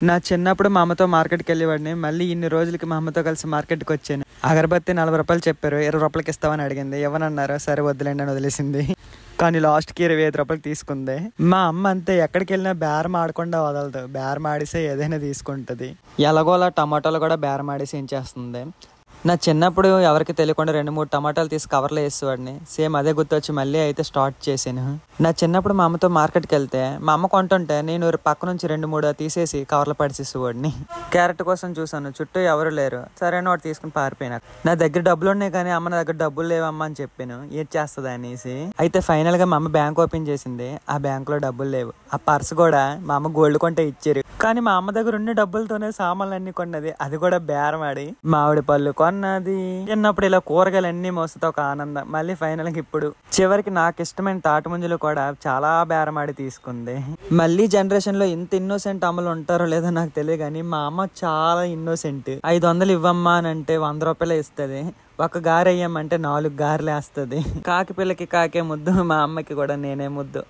నా చిన్నప్పుడు మా అమ్మతో మార్కెట్కి వెళ్ళేవాడిని. మళ్ళీ ఇన్ని రోజులకి మా అమ్మతో కలిసి మార్కెట్కి వచ్చాను. అగరబత్తి 40 రూపాయలు చెప్పారు, 20 రూపాయలకి ఇస్తామని అడిగింది. ఇవ్వనన్నారు, సరే వద్దులేండి అని వదిలేసింది. కానీ లాస్ట్కి 25 రూపాయలు తీసుకుంది. మా అమ్మ అంతే, ఎక్కడికి వెళ్ళినా బేరం ఆడకుండా వదలదు. బేరం ఆడిసే ఏదైనా తీసుకుంటుంది. ఎలాగోలా టమాటాలు కూడా బేరం ఆడిసి ఏం చేస్తుంది. నా చిన్నప్పుడు ఎవరికి తెలియకుండా 2-3 టమాటాలు తీసి కవర్లో వేసేవాడిని. సేమ్ అదే గుర్తొచ్చి మళ్ళీ అయితే స్టార్ట్ చేశాను. నా చిన్నప్పుడు మా అమ్మతో మార్కెట్కి వెళ్తే మా అమ్మ కొంటుంటే నేను పక్క నుంచి 2-3 తీసేసి కవర్లో పడిసేసేవాడిని. క్యారెట్ కోసం చూసాను, చుట్టూ ఎవరు లేరు. సరే ఒకటి తీసుకుని పారిపోయినా. నా దగ్గర డబ్బులు ఉన్నాయి కానీ అమ్మ నా దగ్గర డబ్బులు లేవమ్మా అని చెప్పాను. ఏం చేస్తుంది అనేసి. అయితే ఫైనల్ గా మా అమ్మ బ్యాంక్ ఓపెన్ చేసింది. ఆ బ్యాంక్ లో డబ్బులు లేవు. ఆ పర్స్ కూడా మా అమ్మ గోల్డ్ కొంటే ఇచ్చారు. కానీ మా అమ్మ దగ్గర ఉన్న డబ్బులతోనే సామాన్లు అన్ని కొన్నది. అది కూడా బేరం ఆడి. మామిడి పళ్ళు కొన్నది. చిన్నప్పుడు ఇలా కూరగాయలు అన్ని మోస్తుంది ఒక ఆనందం. మళ్ళీ ఫైనల్ గా ఇప్పుడు చివరికి నాకు ఇష్టమైన తాటి ముంజలు కూడా చాలా బేరం ఆడి తీసుకుంది. మళ్ళీ జనరేషన్ లో ఇంత ఇన్నోసెంట్ అమ్మలు ఉంటారో లేదో నాకు తెలియదు కానీ మా అమ్మ చాలా ఇన్నోసెంట్. 500 ఇవ్వమ్మా అని అంటే 100 రూపాయలే ఇస్తుంది. ఒక గారె వేయమంటే 4 గారెలు వేస్తుంది. కాకి పిల్లకి కాకే ముద్దు, మా అమ్మకి కూడా నేనే ముద్దు.